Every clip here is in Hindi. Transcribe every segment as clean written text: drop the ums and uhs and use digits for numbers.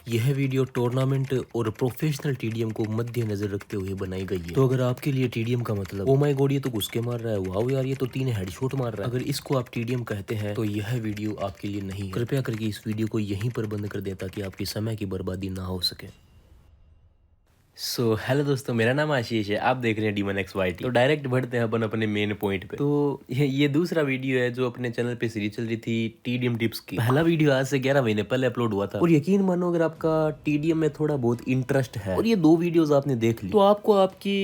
यह वीडियो टूर्नामेंट और प्रोफेशनल टीडीएम को मद्देनजर रखते हुए बनाई गई है। तो अगर आपके लिए टीडीएम का मतलब ओ माय गॉड ये तो घुस के मार रहा है, वाओ यार ये तो 3 हेडशॉट मार रहा है, अगर इसको आप टीडीएम कहते हैं तो यह वीडियो आपके लिए नहीं है। कृपया करके इस वीडियो को यहीं पर बंद कर दें ताकि आपकी समय की बर्बादी ना हो सके। हेलो दोस्तों, मेरा नाम आशीष है, आप देख रहे हैं डीमन एक्स वाई टी। तो डायरेक्ट बढ़ते हैं अपन अपने मेन पॉइंट पे। तो ये दूसरा वीडियो है जो अपने चैनल पे सीरीज चल रही थी टीडीएम टिप्स की। पहला वीडियो आज से 11 महीने पहले अपलोड हुआ था और यकीन मानो अगर आपका टीडीएम में थोड़ा बहुत इंटरेस्ट है और ये 2 वीडियोस आपने देख ली तो आपको आपकी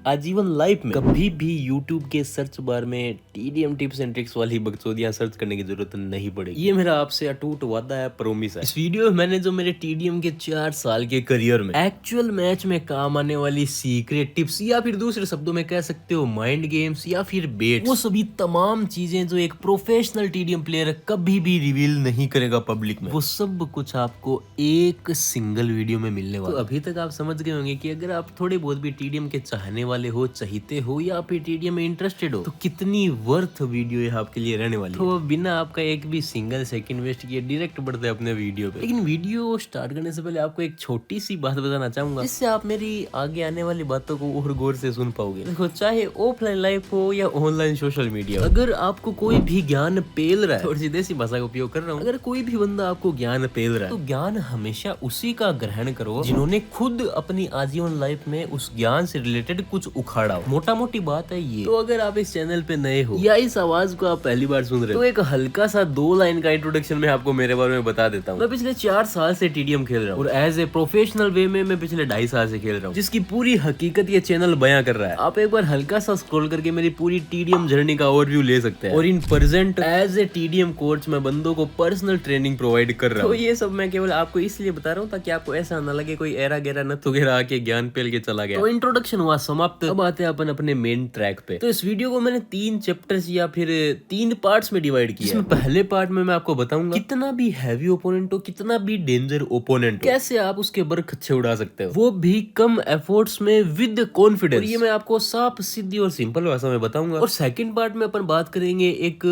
आजीवन लाइफ में कभी भी YouTube के सर्च बार में टीडीएम टिप्स एंड ट्रिक्स वाली बकचोदियां सर्च करने की जरूरत नहीं पड़ेगी। ये मेरा आपसे अटूट वादा है, प्रोमिस है। इस वीडियो में मैंने जो मेरे टीडीएम के 4 साल के करियर में एक्चुअल मैच में काम आने वाली सीक्रेट टिप्स या फिर दूसरे शब्दों में कह सकते हो माइंड गेम्स या फिर बेट, वो सभी तमाम चीजें जो एक प्रोफेशनल टीडीएम प्लेयर कभी भी रिवील नहीं करेगा पब्लिक में, वो सब कुछ आपको एक सिंगल वीडियो में मिलने वाला। तो अभी तक आप समझ गए होंगे कि अगर आप थोड़े बहुत भी टीडीएम के चाहने वाले हो, चाहते हो या फिर टीडीएम में इंटरेस्टेड हो तो कितनी वर्थ वीडियो है आपके लिए रहने वाली। तो बिना आपका एक भी सिंगल सेकंड वेस्ट किए डायरेक्ट बढ़ते हैं अपने वीडियो पे। लेकिन वीडियो स्टार्ट करने से पहले आपको एक छोटी सी बात बताना चाहूंगा जिससे आप मेरी आगे आने वाली बातों को और गौर से सुन पाओगे। देखो, चाहे ऑफलाइन लाइफ हो या ऑनलाइन सोशल मीडिया, अगर आपको कोई भी ज्ञान पेल रहा है, थोड़ी सी देसी भाषा का उपयोग कर रहा हूँ, अगर कोई भी बंदा आपको ज्ञान पेल रहा है तो ज्ञान हमेशा उसी का ग्रहण करो जिन्होंने खुद अपनी आजीवन लाइफ में उस ज्ञान से रिलेटेड कुछ उखाड़ा। मोटा मोटी बात है ये। तो अगर आप इस चैनल पे नए हो या इस आवाज को आप पहली बार सुन रहे हो तो एक हल्का सा 2 लाइन का इंट्रोडक्शन में आपको मेरे बारे में बता देता हूँ। मैं पिछले 4 साल से टीडीएम खेल रहा हूँ और एज ए प्रोफेशनल वे में मैं पिछले 2.5 साल से खेल रहा हूँ, जिसकी पूरी हकीकत ये चैनल बयां कर रहा है। आप एक बार हल्का सा स्क्रॉल करके मेरी पूरी टीडीएम जर्नी का ओवरव्यू ले सकते हैं। और in present as a TDM coach मैं बंदों को पर्सनल ट्रेनिंग प्रोवाइड कर रहा हूँ। तो ये सब मैं केवल आपको इसलिए बता रहा हूँ ताकि आपको ऐसा ना लगे कोई एरा गेरा नत वगैरह आके ज्ञान पेल के चला गया। तो इंट्रोडक्शन हुआ समाप्त, अब आते हैं अपन अपने मेन ट्रैक पे। तो इस वीडियो को मैंने 3 चैप्टर्स या फिर 3 पार्ट्स में डिवाइड किया। इसमें पहले पार्ट में मैं आपको बताऊंगा कितना भी हैवी ओपोनेंट हो, कितना भी डेंजर ओपोनेंट हो, कैसे आप उसके बरखच्चे उड़ा सकते हो, वो भी कम एफर्ट्स में विद कॉन्फिडेंस। और ये मैं आपको साफ सीधी और सिंपल भाषा में बताऊंगा। और सेकंड पार्ट में अपन बात करेंगे एक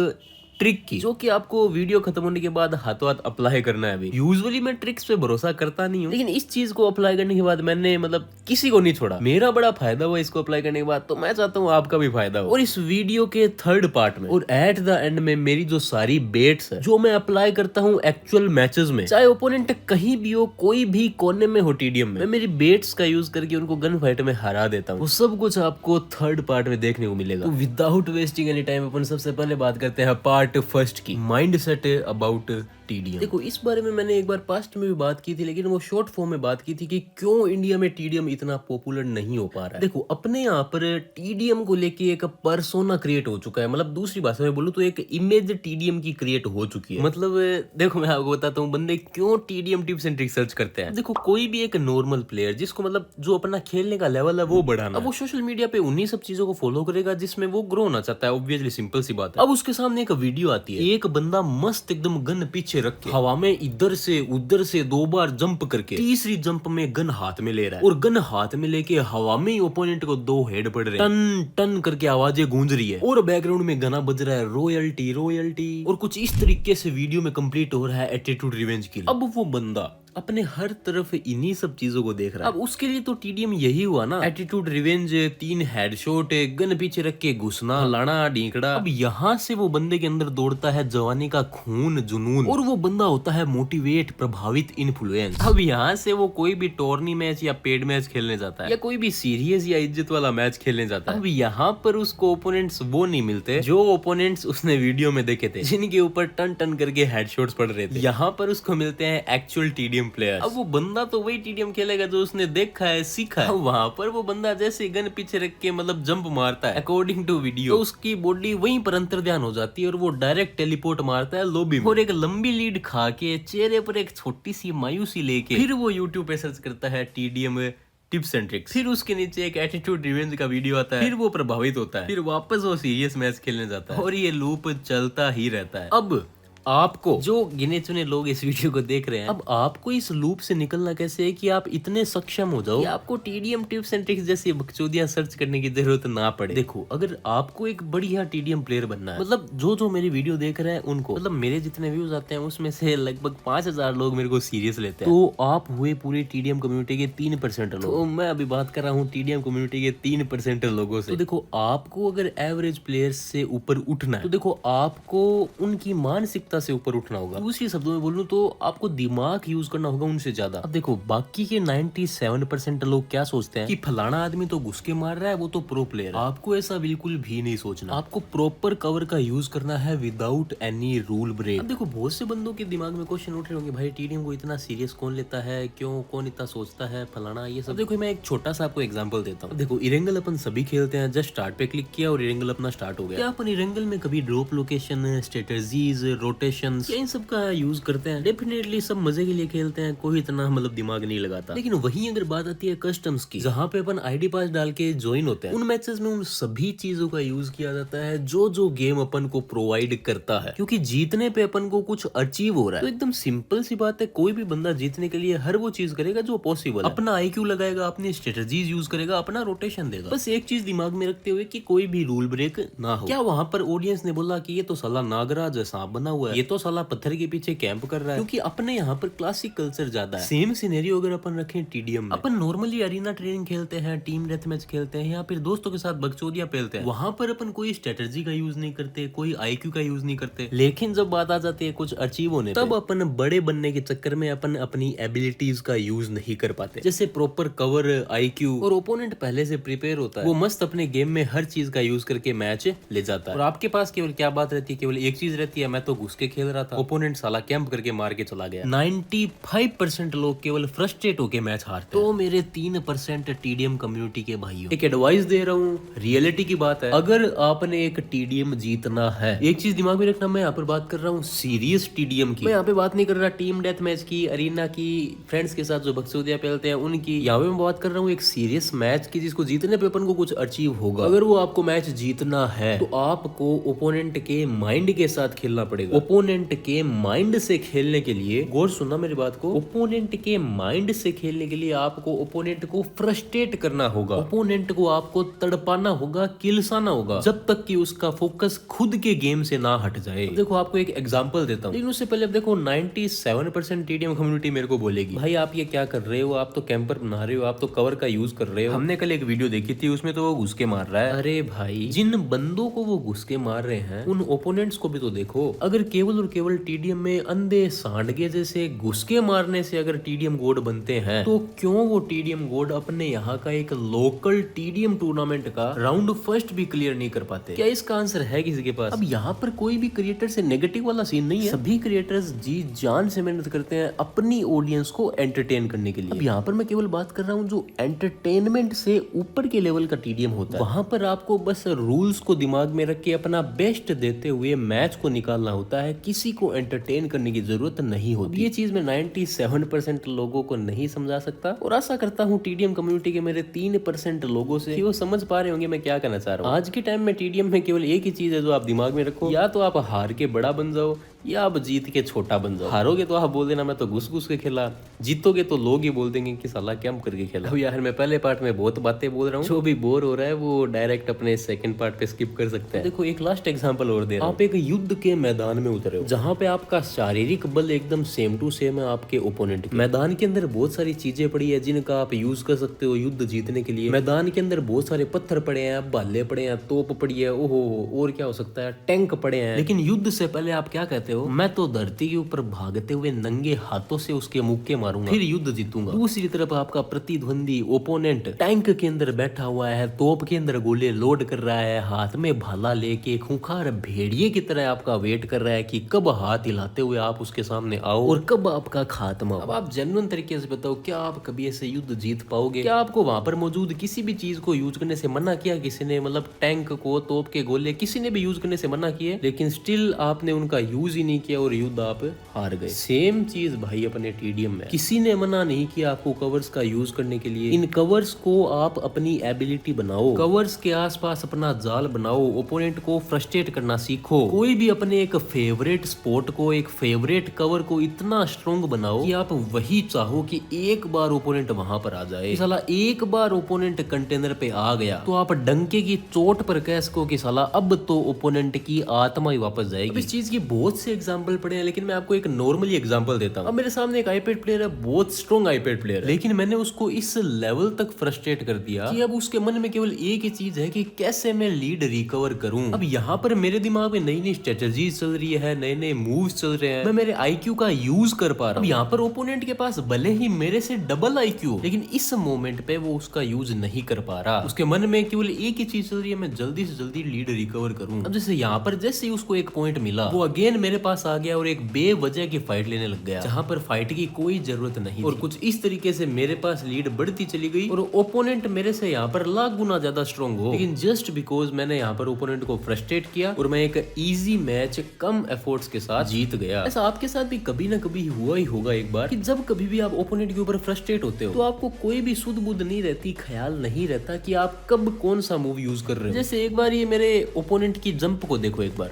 ट्रिक की जो कि आपको वीडियो खत्म होने के बाद हाथों हाथ अप्लाई करना है। अभी यूजुअली मैं ट्रिक्स पे भरोसा करता नहीं हूँ, लेकिन इस चीज को अप्लाई करने के बाद मैंने मतलब किसी को नहीं छोड़ा, मेरा बड़ा फायदा हुआ इसको अप्लाई करने के बाद, तो मैं चाहता हूँ आपका भी फायदा हो। और इस वीडियो के थर्ड पार्ट में और एट द एंड में मेरी जो सारी बेट्स है जो मैं अप्लाई करता हूँ एक्चुअल मैचेस में, चाहे ओपोनेंट कहीं भी हो, कोई भी कोने में हो टीडीएम में, मैं मेरी बेट्स का यूज करके उनको गन फाइट में हरा देता हूँ। वो सब कुछ आपको थर्ड पार्ट में देखने को मिलेगा। तो विदाउट वेस्टिंग एनी टाइम अपन सबसे पहले बात करते हैं पार्ट फर्स्ट की, माइंड सेट अबाउट टीडीएम। देखो, इस बारे में मैंने एक बार पास्ट में भी बात की थी, लेकिन वो शॉर्ट फॉर्म में बात की थी कि क्यों इंडिया में टीडीएम इतना पॉपुलर नहीं हो पा रहा है। देखो, अपने यहाँ पर टीडीएम को लेके एक पर्सोना क्रिएट हो चुका है, मतलब दूसरी भाषा में बोलूं तो एक इमेज टीडीएम की क्रिएट हो चुकी है। मतलब देखो, मैं आपको बताता हूँ बंदे क्यों TDM tips and tricks search करते हैं। देखो, कोई भी एक नॉर्मल प्लेयर जिसको मतलब जो अपना खेलने का लेवल है वो बढ़ाना, अब वो सोशल मीडिया पे उन्हीं सब चीजों को फॉलो करेगा जिसमें वो ग्रो होना चाहता है। ऑब्वियसली सिंपल सी बात है। अब उसके सामने एक वीडियो आती है, एक बंदा मस्त एकदम गन पीछे रख के हवा में इधर से उधर से 2 बार जंप करके तीसरी जंप में गन हाथ में ले रहा है, और गन हाथ में लेके हवा में ही ओपोनेंट को 2 हेड पड़ रहे हैं, टन टन करके आवाजें गूंज रही है और बैकग्राउंड में गाना बज रहा है रॉयल्टी रॉयल्टी, और कुछ इस तरीके से वीडियो में कंप्लीट हो रहा है एटीट्यूड रिवेंज की। अब वो बंदा अपने हर तरफ इन्हीं सब चीजों को देख रहा है। अब उसके लिए तो टीडीएम यही हुआ ना, एटीट्यूड रिवेंज, 3 हेडशॉट, गन पीछे रख के घुसना, लाना ढींकड़ा। अब यहाँ से वो बंदे के अंदर दौड़ता है जवानी का खून, जुनून, और वो बंदा होता है मोटिवेट, प्रभावित, इन्फ्लुएंस। अब यहाँ से वो कोई भी टूर्नी मैच या पेड मैच खेलने जाता है या कोई भी सीरियस या इज्जत वाला मैच खेलने जाता है। अब यहाँ पर उसको ओपोनेंट्स वो नहीं मिलते जो ओपोनेंट्स उसने वीडियो में देखे थे, जिनके ऊपर टन टन करके हेडशॉट्स पड़ रहे थे। यहाँ पर उसको मिलते हैं एक्चुअल टीडीएम प्लेयर्स। अब वो बंदा तो वही टीडीएम खेलेगा जो उसने देखा है, सीखा है। वहां पर वो बंदा जैसे गन पीछे रख के मतलब जंप मारता है अकॉर्डिंग टू वीडियो, तो उसकी बॉडी वहीं पर अंतर्ध्यान हो जाती है और वो डायरेक्ट टेलीपोर्ट मारता है लॉबी में, और एक लंबी लीड खा के चेहरे पर एक छोटी सी मायूसी लेके फिर वो यूट्यूब पे सर्च करता है टीडीएम टिप्स एंड ट्रिक्स। फिर उसके नीचे एक एटीट्यूड रिवेंज का वीडियो आता है, फिर वो प्रभावित होता है, फिर वापस वो सीरियस मैच खेलने जाता है, और ये लूप चलता ही रहता है। अब आपको, जो गिने चुने लोग इस वीडियो को देख रहे हैं, अब आपको इस लूप से निकलना कैसे है कि आप इतने सक्षम हो जाओ कि आपको टीडीएम टिप्स एंड ट्रिक्स जैसी बकचोदियां सर्च करने की जरूरत ना पड़े। देखो, अगर आपको एक बढ़िया टीडीएम प्लेयर बनना है, मतलब जो मेरी वीडियो देख रहे हैं उनको, मतलब मेरे जितने व्यूज आते हैं उसमें से लगभग 5000 लोग मेरे को सीरियस लेते हैं, तो आप हुए पूरी टीडीएम कम्युनिटी के 3% लोग। तो मैं अभी बात कर रहा हूँ टीडीएम कम्युनिटी के 3% लोगों से। तो देखो, आपको अगर एवरेज प्लेयर्स से ऊपर उठना है तो देखो आपको उनकी मानसिकता से ऊपर उठना होगा। दूसरे शब्दों में बोलूं तो आपको दिमाग यूज करना होगा उनसे ज्यादा। अब देखो, बाकी के 97% लोग क्या सोचते हैं कि फलाना आदमी तो घुस के मार रहा है, वो तो प्रो प्लेयर है। आपको ऐसा बिल्कुल भी नहीं सोचना। आपको प्रॉपर कवर का यूज करना है विदाउट एनी रूल ब्रेक। अब देखो, बहुत से बंदों के दिमाग में क्वेश्चन उठ रहे होंगे, भाई टीडीएम को इतना सीरियस कौन लेता है, क्यों, कौन इतना सोचता है, फलाना ये सब। देखो, मैं एक छोटा सा आपको एग्जांपल देता हूँ। देखो, इरेंगल अपन सभी खेलते हैं, जस्ट स्टार्ट पे क्लिक किया और इरेंगल अपना स्टार्ट हो गया। क्या अपन इरेंगल में कभी ड्रॉप लोकेशन, स्ट्रेटजीज, रोटेशन, इन सब का यूज करते हैं? डेफिनेटली सब मजे के लिए खेलते हैं, कोई इतना मतलब दिमाग नहीं लगाता। लेकिन वहीं अगर बात आती है कस्टम्स की, जहाँ पे अपन आईडी पास डाल के ज्वाइन होते हैं, उन मैचेस में उन सभी चीजों का यूज किया जाता है जो गेम अपन को प्रोवाइड करता है, क्योंकि जीतने पे अपन को कुछ अचीव हो रहा है। तो एकदम सिंपल सी बात है, कोई भी बंदा जीतने के लिए हर वो चीज करेगा जो पॉसिबल है। अपना आईक्यू लगाएगा, अपनी स्ट्रेटजीज यूज करेगा, अपना रोटेशन देगा। बस एक चीज दिमाग में रखते हुए कि कोई भी रूल ब्रेक ना हो। क्या वहां पर ऑडियंस ने बोला कि ये तो साला नागराज सांप बना हुआ है, ये तो साला पत्थर के पीछे कैंप कर रहा है? क्योंकि अपने यहाँ पर क्लासिक कल्चर ज्यादा है। सेम सिनेरियो अगर अपन रखें टीडीएम में, अपन नॉर्मली अरीना ट्रेनिंग खेलते हैं, टीम डेथ मैच खेलते हैं, या फिर दोस्तों के साथ बकचोदियां पेलते हैं। वहां पर अपन कोई स्ट्रेटजी का यूज नहीं करते, कोई आईक्यू का यूज नहीं करते। लेकिन जब बात आ जाती है कुछ अचीव होने, तब अपन बड़े बनने के चक्कर में अपन अपनी एबिलिटीज का यूज नहीं कर पाते। जैसे प्रॉपर कवर, आईक्यू, और ओपोनेंट पहले से प्रिपेयर होता है, वो मस्त अपने गेम में हर चीज का यूज करके मैच ले जाता है। और आपके पास केवल क्या बात रहती है, केवल एक चीज रहती है, मैं तो घुस के खेल रहा था, ओपोनेंट साला कैंप करके मार के चला गया। 95% लोग केवल फ्रस्ट्रेट होके मैच हारते हैं। तो मेरे 3% टीडीएम कम्युनिटी के भाइयों, एक एडवाइस दे रहा हूँ, रियलिटी की बात है। अगर आपने एक टीडीएम जीतना है, एक चीज दिमाग में रखना, मैं यहाँ पर बात कर रहा हूँ सीरियस टीडीएम की। मैं यहाँ पे बात नहीं कर रहा टीम डेथ मैच की, अरीना की, फ्रेंड्स के साथ जो बकचोदियां पेलते हैं उनकी। यहाँ पे मैं बात कर रहा हूँ एक सीरियस मैच की, जिसको जीतने पे अपन को कुछ अचीव होगा। अगर वो आपको मैच जीतना है तो आपको ओपोनेंट के माइंड के साथ खेलना पड़ेगा। ओपोनेंट के माइंड से खेलने के लिए, गौर सुनना मेरी बात को, ओपोनेंट के माइंड से खेलने के लिए आपको ओपोनेंट को फ्रस्ट्रेट करना होगा। ओपोनेंट को आपको तड़पाना होगा, किलसाना होगा, जब तक कि उसका फोकस खुद के गेम से ना हट जाए। देखो, आपको एक एग्जांपल देता हूँ, लेकिन उससे पहले अब देखो, 97% टीडीएम कम्युनिटी मेरे को बोलेगी, भाई आप ये क्या कर रहे हो, आप तो कैंपर बना रहे हो, आप तो कवर का यूज कर रहे हो। हमने कल एक वीडियो देखी थी, उसमें तो वो घुस के मार रहा है। अरे भाई, जिन बंदों को वो घुस के मार रहे हैं, उन ओपोनेंट्स को भी तो देखो। अगर केवल और केवल टीडीएम में अंधे सांडगे जैसे घुस के मारने से अगर टीडीएम गोड बनते हैं, तो क्यों वो टीडीएम गोड अपने यहाँ का एक लोकल टीडीएम टूर्नामेंट का राउंड फर्स्ट भी क्लियर नहीं कर पाते? क्या इसका आंसर है किसी के पास? अब यहाँ पर कोई भी क्रिएटर से नेगेटिव वाला सीन नहीं है। सभी क्रिएटर्स जी जान से मेहनत करते हैं अपनी ऑडियंस को एंटरटेन करने के लिए। अब यहाँ पर मैं केवल बात कर रहा हूँ जो एंटरटेनमेंट से ऊपर के लेवल का टीडीएम होता है। वहां पर आपको बस रूल्स को दिमाग में रख के अपना बेस्ट देते हुए मैच को निकालना होता है, किसी को एंटरटेन करने की जरूरत नहीं होती। ये चीज मैं 97% लोगों को नहीं समझा सकता, और आशा करता हूँ टीडीएम कम्युनिटी के मेरे 3% लोगों से कि वो समझ पा रहे होंगे मैं क्या कहना चाह रहा हूँ। आज के टाइम में टीडीएम में केवल एक ही चीज है जो आप दिमाग में रखो, या तो आप हार के बड़ा बन जाओ, या आप जीत के छोटा बन जाओ। हारोगे तो आप बोल देना मैं तो घुस घुस के खेला, जीतोगे तो लोग ही बोल देंगे कि साला क्या करके खेला। अब यार, मैं पहले पार्ट में बहुत बातें बोल रहा हूँ, जो भी बोर हो रहा है वो डायरेक्ट अपने सेकंड पार्ट पे स्किप कर सकते हैं। देखो, एक लास्ट एग्जांपल और दे रहा हूं। आप एक युद्ध के मैदान में उतरे हो, जहां पे आपका शारीरिक बल एकदम सेम टू सेम है आपके ओपोनेंट के। मैदान के अंदर बहुत सारी चीजें पड़ी है जिनका आप यूज कर सकते हो युद्ध जीतने के लिए। मैदान के अंदर बहुत सारे पत्थर पड़े हैं, भाले पड़े हैं, तोप पड़ी है, ओहो और क्या हो सकता है, टैंक पड़े हैं। लेकिन युद्ध से पहले आप क्या कहते हो, मैं तो धरती के ऊपर भागते हुए नंगे हाथों से उसके मुक्के मारूंगा, फिर युद्ध जीतूंगा। दूसरी तरफ आपका प्रतिद्वंदी ओपोनेंट टैंक के अंदर बैठा हुआ है, तोप के अंदर गोले लोड कर रहा है, हाथ में भाला लेके खूंखार भेड़िए की तरह आपका वेट कर रहा है कि कब हाथ हिलाते हुए आप उसके सामने आओ और कब आपका खात्मा हो। अब आप जेन्युइन तरीके से बताओ, क्या आप कभी ऐसे युद्ध जीत पाओगे? क्या आपको वहां पर मौजूद किसी भी चीज को यूज करने से मना किया किसी ने? मतलब टैंक को, तोप के गोले, किसी ने भी यूज करने से मना किए, लेकिन स्टिल आपने उनका यूज ही नहीं किया और युद्ध आप हार गए। सेम चीज भाई अपने टीडीएम में, किसी ने मना नहीं किया आपको कवर्स का यूज करने के लिए। इन कवर्स को आप अपनी एबिलिटी बनाओ, कवर्स के आसपास अपना जाल बनाओ, ओपोनेंट को फ्रस्ट्रेट करना सीखो। कोई भी अपने एक फेवरेट स्पॉट को, एक फेवरेट कवर को इतना स्ट्रॉन्ग बनाओ कि आप वही चाहो कि एक बार ओपोनेंट वहां पर आ जाए। साला एक बार ओपोनेंट कंटेनर पे आ गया तो आप डंके की चोट पर कह सको कि साला अब तो ओपोनेंट की आत्मा ही वापस जाएगी। अब इस चीज की बहुत से एग्जांपल पड़े हैं, लेकिन मैं आपको एक नॉर्मली एग्जांपल देता हूं। अब मेरे सामने एक आईपैड प्लेयर है, बहुत स्ट्रॉन्ग आईपैड प्लेयर है, लेकिन मैंने उसको इस लेवल तक फ्रस्ट्रेट कर दिया कि अब उसके मन में केवल एक ही चीज है कि कैसे मैं लीड रिकवर करूं। अब यहाँ पर मेरे दिमाग में नई नई स्ट्रेटजीज चल रही है, नए नए मूव्स चल रहे हैं, मैं मेरे आईक्यू का यूज कर पा रहा हूँ। यहाँ पर ओपोनेंट के पास भले ही मेरे से डबल आईक्यू, लेकिन इस मोमेंट पे वो उसका यूज नहीं कर पा रहा। उसके मन में केवल एक ही चीज चल रही है, मैं जल्दी से जल्दी लीड रिकवर करूं। अब जैसे यहाँ पर जैसे ही उसको एक पॉइंट मिला, वो अगेन मेरे पास आ गया और एक बेवजह की फाइट लेने लग गया, जहां पर फाइट की कोई जरूरत नहीं और कुछ इस तरीके से मेरे पास लीड बढ़ती चली गई और ओपोनेंट मेरे से यहाँ पर लाख गुना ज्यादा स्ट्रॉन्ग हो, लेकिन जस्ट बिकॉज मैंने यहाँ पर ओपोनेंट को फ्रस्ट्रेट किया और मैं एक इजी मैच कम एफर्ट्स के साथ जीत गया। ऐसा आपके साथ भी कभी ना कभी हुआ ही होगा एक बार कि जब कभी भी आप ओपोनेंट के ऊपर फ्रस्ट्रेट होते हो तो आपको कोई भी सुध बुध नहीं रहती, ख्याल नहीं रहता कि आप कब कौन सा मूव यूज कर रहे हो। जैसे एक बार ये मेरे ओपोनेंट की जंप को देखो एक बार,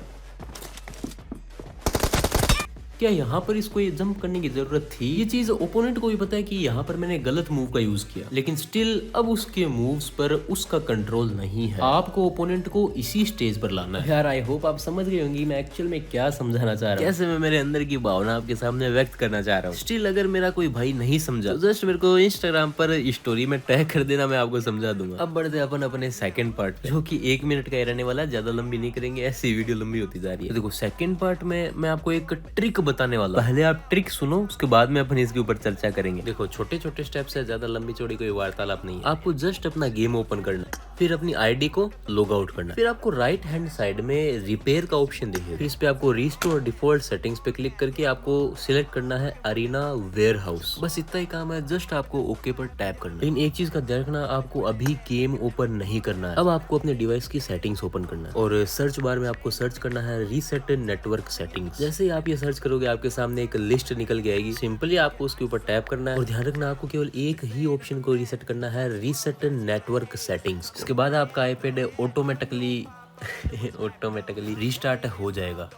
क्या यहाँ पर इसको ये जंप करने की जरूरत थी? ये चीज ओपोनेंट को भी पता है कि यहाँ पर मैंने गलत मूव का यूज किया, लेकिन स्टिल अब उसके मूव्स पर उसका कंट्रोल नहीं है। आपको ओपोनेंट को इसी स्टेज पर लाना है। यार आई होप आप समझ गए होंगे मैं एक्चुअल में क्या समझाना चाह रहा हूँ, कैसे मैं मेरे अंदर की भावना आपके सामने व्यक्त करना चाह रहा हूँ। स्टिल अगर मेरा कोई भाई नहीं समझा तो जस्ट मेरे को इंस्टाग्राम पर स्टोरी में टैग कर देना, मैं आपको समझा दूंगा। अब बढ़ते अपन अपने सेकंड पार्ट पे, जो कि 1 मिनट का ही रहने वाला, ज्यादा लंबी नहीं करेंगे, ऐसी वीडियो लंबी होती जा रही है। देखो सेकंड पार्ट में मैं आपको एक ट्रिक बताने वाला, पहले आप ट्रिक सुनो, उसके बाद में अपन इसके ऊपर चर्चा करेंगे। देखो छोटे छोटे स्टेप्स है, ज्यादा लंबी चौड़ी कोई वार्तालाप नहीं है। आपको जस्ट अपना गेम ओपन करना, फिर अपनी आईडी को लॉग आउट करना, फिर आपको राइट हैंड साइड में रिपेयर का ऑप्शन दिखेगा, फिर इस पे आपको रिस्टोर डिफॉल्ट सेटिंग्स पे क्लिक करके आपको सिलेक्ट करना है अरीना वेयरहाउस। बस इतना ही काम है, जस्ट आपको ओके पर टैप करना है। लेकिन एक चीज का ध्यान रखना, आपको अभी गेम ओपन नहीं करना है। अब आपको अपने डिवाइस की सेटिंग्स ओपन करना है और सर्च बार में आपको सर्च करना है रीसेट नेटवर्क सेटिंग्स। जैसे ही आप ये सर्च करोगे आपके सामने एक लिस्ट निकल के आएगी, सिंपली आपको उसके ऊपर टैप करना है और ध्यान रखना आपको केवल एक ही ऑप्शन को रीसेट करना है, रीसेट नेटवर्क सेटिंग्स। इसके बाद आपका आईपैड ऑटोमेटिकली रीस्टार्ट हो जाएगा।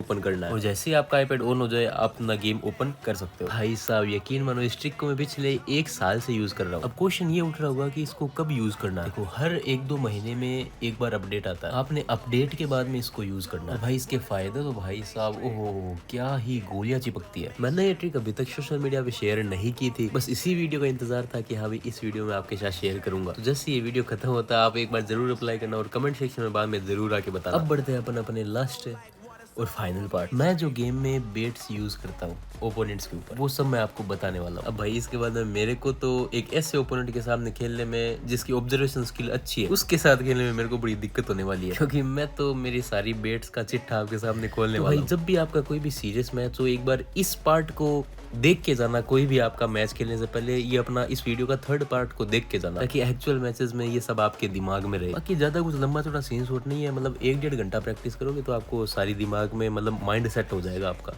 ओपन करना है और जैसे ही आपका आईपैड ऑन हो जाए आप अपना गेम ओपन कर सकते हो। भाई साहब यकीन मानो इस ट्रिक को मैं पिछले 1 साल से यूज कर रहा हूँ। अब क्वेश्चन ये उठ रहा होगा कि इसको कब यूज करना है। देखो हर 1-2 महीने में एक बार अपडेट आता है, आपने अपडेट के बाद में इसको यूज करना है। भाई इसके फायदे तो भाई साहब ओहो क्या ही गोलियां चिपकती है। मैंने ये ट्रिक अभी तक सोशल मीडिया पे शेयर नहीं की थी, बस इसी वीडियो का इंतजार था कि हाँ भाई इस वीडियो में आपके साथ शेयर करूंगा। तो जैसे ये वीडियो खत्म होता है आप एक बार जरूर अप्लाई करना और कमेंट सेक्शन में बाद में जरूर आके बताना। अब बढ़ते हैं अपन अपने लास्ट और फाइनल पार्ट। मैं जो गेम में बेट्स यूज करता हूँ ओपोनेंट्स के ऊपर, वो सब मैं आपको बताने वाला हूँ। अब भाई इसके बाद में मेरे को तो एक ऐसे ओपोनेंट के सामने खेलने में जिसकी ऑब्जर्वेशन स्किल अच्छी है, उसके साथ खेलने में मेरे को बड़ी दिक्कत होने वाली है, क्योंकि मैं तो मेरी सारी बेट्स का चिट्ठा आपके सामने खोलने वाला हूँ। जब भी आपका कोई भी सीरियस मैच हो, एक बार इस पार्ट को देख के जाना। कोई भी आपका मैच खेलने से पहले ये अपना इस वीडियो का 3rd पार्ट को देख के जाना, ताकि एक्चुअल मैचेस में ये सब आपके दिमाग में रहे। बाकी ज्यादा कुछ लंबा चौड़ा सीन शॉट नहीं है, मतलब 1-1.5 घंटा प्रैक्टिस करोगे तो आपको सारी दिमाग में मतलब माइंड सेट हो जाएगा आपका।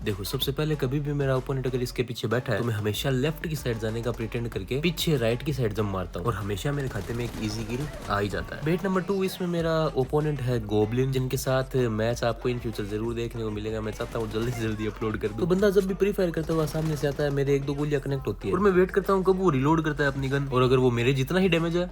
देखो सबसे पहले कभी भी मेरा ओपोनेंट अगर इसके पीछे बैठा है तो मैं हमेशा लेफ्ट की साइड जाने का प्रिटेंड करके पीछे राइट की साइड जंप मारता हूँ और हमेशा मेरे खाते में एक इजी किल आ ही जाता है। बेट नंबर 2 इसमें मेरा ओपोनेंट है गोब्लिन, जिनके साथ मैच आपको इन फ्यूचर जरूर देखने को मिलेगा। मैं चाहता हूँ जल्दी से जल्दी अपलोड कर दूं। तो बंदा जब भी प्री फायर करता हुआ सामने से आता है, मेरे 1-2 गोलियां कनेक्ट होती है और मैं वेट करता हूँ कब वो रिलोड करता है अपनी गन, और अगर वो मेरे जितना ही डैमेज है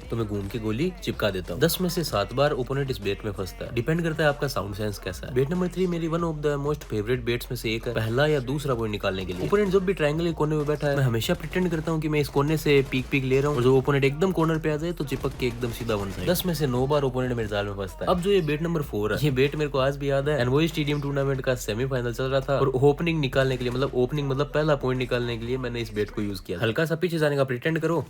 तो मैं घूम के गोली चिपका देता हूँ। 10 में से 7 बार ओपोनेंट इस बेट में फंसता है। डिपेंड करता है आपका साउंड सेंस कैसा है। बेट नंबर 3 मेरी one of the most favourite bets में से एक है, पहला या दूसरा पॉइंट निकालने के लिए। ओपोनेंट जब भी ट्रायंगल के कोने में बैठा है, मैं हमेशा प्रिटेंड करता हूँ कि मैं इस कोने से पीक ले रहा हूँ और जो ओपोनेंट एकदम कॉर्नर पे आ जाए तो चिपक के एकदम सीधा वन साइड। 10 में से 9 बार ओपोनेंट मेरे जाल में फंसता है। अब जो ये बेट नंबर 4 है, ये बेट मेरे को आज भी याद है। एनवॉय स्टेडियम टूर्नामेंट का सेमीफाइनल चल रहा था और ओपनिंग निकालने के लिए, मतलब पहला पॉइंट निकालने के लिए मैंने इस बेट को यूज किया। हल्का सा पीछे जाने का प्रिटेंड करो,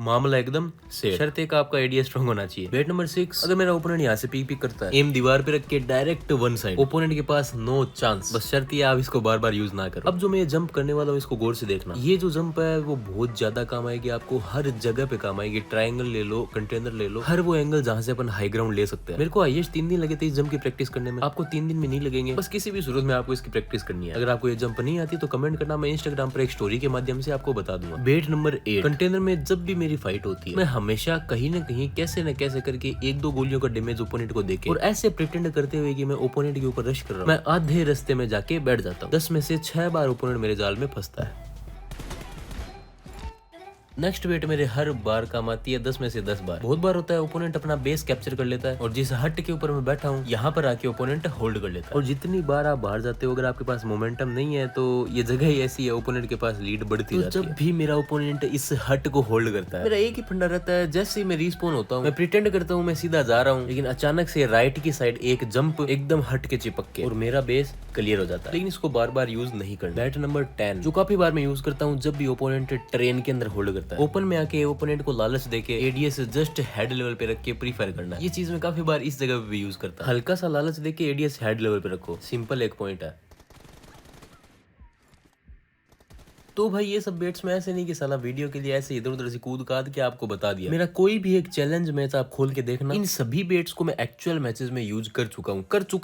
मामला एकदम सेट। शर्त एक आपका आइडिया स्ट्रॉन्ग होना चाहिए। बेट नंबर 6, अगर मेरा ओपोनेंट यहाँ से पीक करता है, एम दीवार पे रख के डायरेक्ट वन साइड, ओपोनेंट के पास नो चांस। बस शर्त ये आप इसको बार बार यूज ना करो। अब जो मैं जंप करने वाला हूँ इसको गौर से देखना। ये जो जंप है वो बहुत ज्यादा काम आएगी आपको, हर जगह पे काम आएगी। ट्रायंगल ले लो, कंटेनर ले लो, हर वो एंगल जहाँ से अपन हाई ग्राउंड ले सकते हैं। मेरे को हाईएस्ट 3 दिन लगे थे इस जंप की प्रैक्टिस करने में, आपको 3 दिन में नहीं लगेंगे। बस किसी भी सूरत में आपको इसकी प्रैक्टिस करनी है। अगर आपको ये जंप नहीं आती तो कमेंट करना, मैं इंस्टाग्राम पर एक स्टोरी के माध्यम से आपको बता दूंगा। बेट नंबर 8, कंटेनर में जब भी मेरी फाइट होती है मैं हमेशा कहीं न कहीं कैसे न कैसे करके 1-2 गोलियों का डैमेज ओपोनेंट को देके और ऐसे प्रिटेंड करते हुए कि मैं ओपोनेंट के ऊपर रश कर रहा हूं, मैं आधे रास्ते में जाके बैठ जाता हूं। 10 में से 6 बार ओपोनेंट मेरे जाल में फंसता है। नेक्स्ट वेट मेरे हर बार काम आती है 10 में से 10 बार। बहुत बार होता है ओपोनेंट अपना बेस कैप्चर कर लेता है और जिस हट के ऊपर मैं बैठा हूँ यहाँ पर आके ओपोनेंट होल्ड कर लेता है। और जितनी बार आप बाहर जाते हो, अगर आपके पास मोमेंटम नहीं है तो ये जगह ही ऐसी है, ओपोनेंट के पास लीड बढ़ती जाती है। जब भी मेरा ओपोनेंट इस हट को होल्ड करता है, मेरा एक ही फंडा रहता है, जैसे ही मैं रिस्पॉन होता हूँ मैं प्रिटेंड करता हूँ मैं सीधा जा रहा हूँ, लेकिन अचानक से राइट की साइड एक जंप एकदम हट के चिपक के और मेरा बेस क्लियर हो जाता है। लेकिन इसको बार बार यूज नहीं करना। बैट नंबर 10, जो काफी बार मैं यूज करता हूँ जब भी ओपोनेंट ट्रेन के अंदर होल्ड करता है। ओपन में आके ओपोनेंट को लालच देके एडीएस जस्ट हेड लेवल पे रख के प्री फायर करना। ये चीज मैं काफी बार इस जगह पे भी यूज करता हूं। हल्का सा लालच देके एडीएस हेड लेवल पे रखो, सिंपल एक पॉइंट है। तो भाई ये सब बेट्स में ऐसे नहीं कि साला वीडियो के लिए ऐसे इधर उधर से कूद काद के आपको बता दिया। मेरा कोई भी एक चैलेंज मैच आप खोल के देखना, इन सभी बेट्स को मैं एक्चुअल मैचेस में यूज कर चुका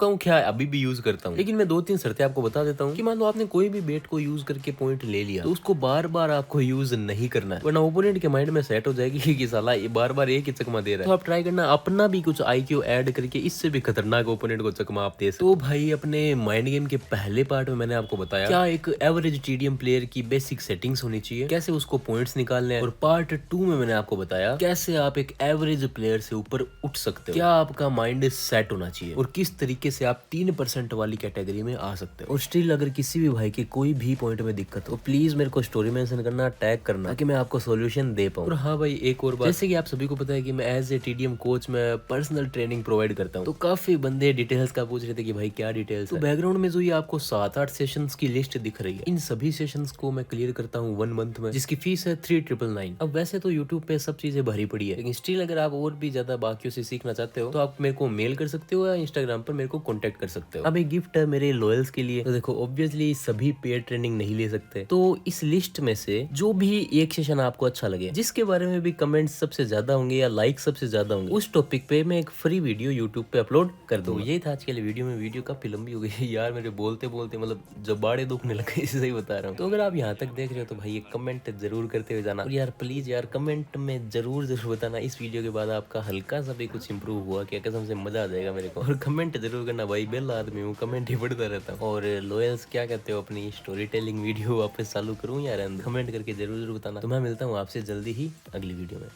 हूँ क्या अभी भी यूज करता हूँ। लेकिन मैं 2-3 शर्तें आपको बता देता हूँ कि मान लो आपने कोई भी बेट को यूज करके पॉइंट ले लिया तो उसको बार बार आपको यूज नहीं करना है, वरना ओपोनेंट के माइंड में सेट हो जाएगी कि साला ये बार बार एक ही चकमा दे रहा है। तो आप ट्राई करना अपना भी कुछ IQ ऐड करके इससे भी खतरनाक ओपोनेंट को चकमा आप दे सकते। तो भाई अपने माइंड गेम के पहले पार्ट में मैंने आपको बताया क्या एक एवरेज टीडीएम प्लेयर की बेसिक सेटिंग्स होनी चाहिए, कैसे उसको पॉइंट्स निकालने हैं। और पार्ट 2 में मैंने आपको बताया कैसे आप एक एवरेज प्लेयर से ऊपर उठ सकते हो, क्या आपका माइंड सेट होना चाहिए और किस तरीके से आप 3% वाली कैटेगरी में आ सकते हो। और स्टिल अगर किसी भी भाई के कोई भी पॉइंट में दिक्कत हो प्लीज मेरे को स्टोरी मेंशन करना, टैग करना, ताकि मैं आपको सोल्यूशन दे पाऊँ। और हाँ भाई एक और बात, जैसे कि आप सभी को पता है कि मैं एज ए टीडीएम कोच मैं पर्सनल ट्रेनिंग प्रोवाइड करता हूँ, तो काफी बंदे डिटेल्स का पूछ रहे थे कि भाई क्या डिटेल्स। तो बैकग्राउंड में जो ये आपको 7-8 सेशंस की लिस्ट दिख रही है, इन सभी सेशंस को मैं क्लियर करता हूँ 1 मंथ में, जिसकी फीस है 3,999। अब वैसे तो यूट्यूब पे सब चीजें भरी पड़ी है, लेकिन स्टिल अगर आप और भी ज्यादा बाकियों से सीखना चाहते हो तो आप मेरे को मेल कर सकते हो या इंस्टाग्राम पर मेरे को कॉन्टेक्ट कर सकते हो। अब एक गिफ्ट है मेरे लॉयल्स के लिए। तो देखो ऑब्वियसली सभी पेड ट्रेनिंग नहीं ले सकते, तो इस लिस्ट में से जो भी एक सेशन आपको अच्छा लगे, जिसके बारे में भी कमेंट सबसे ज्यादा होंगे या लाइक सबसे ज्यादा होंगे, उस टॉपिक पे मैं एक फ्री वीडियो यूट्यूब पे अपलोड कर दूंगा। ये था आज के लिए वीडियो में। वीडियो काफी लंबी हो गई यार, मेरे बोलते बोलते मतलब जबाड़े दुखने लगे, इससे ही बता रहा हूँ। तो अगर आप यहाँ तक देख रहे हो तो भाई एक कमेंट जरूर करते हुए जाना। और यार प्लीज यार कमेंट में जरूर बताना इस वीडियो के बाद आपका हल्का सा भी कुछ इंप्रूव हुआ क्या, कसम से मजा आ जाएगा मेरे को। और कमेंट जरूर करना भाई, बेल आदमी हूँ, कमेंट ही पढ़ता रहता हूँ। और लॉयल्स क्या कहते हो, अपनी स्टोरी टेलिंग वीडियो वापस चालू करूँ यार, कमेंट करके जरूर बताना। तो मैं मिलता हूँ आपसे जल्दी ही अगली वीडियो में।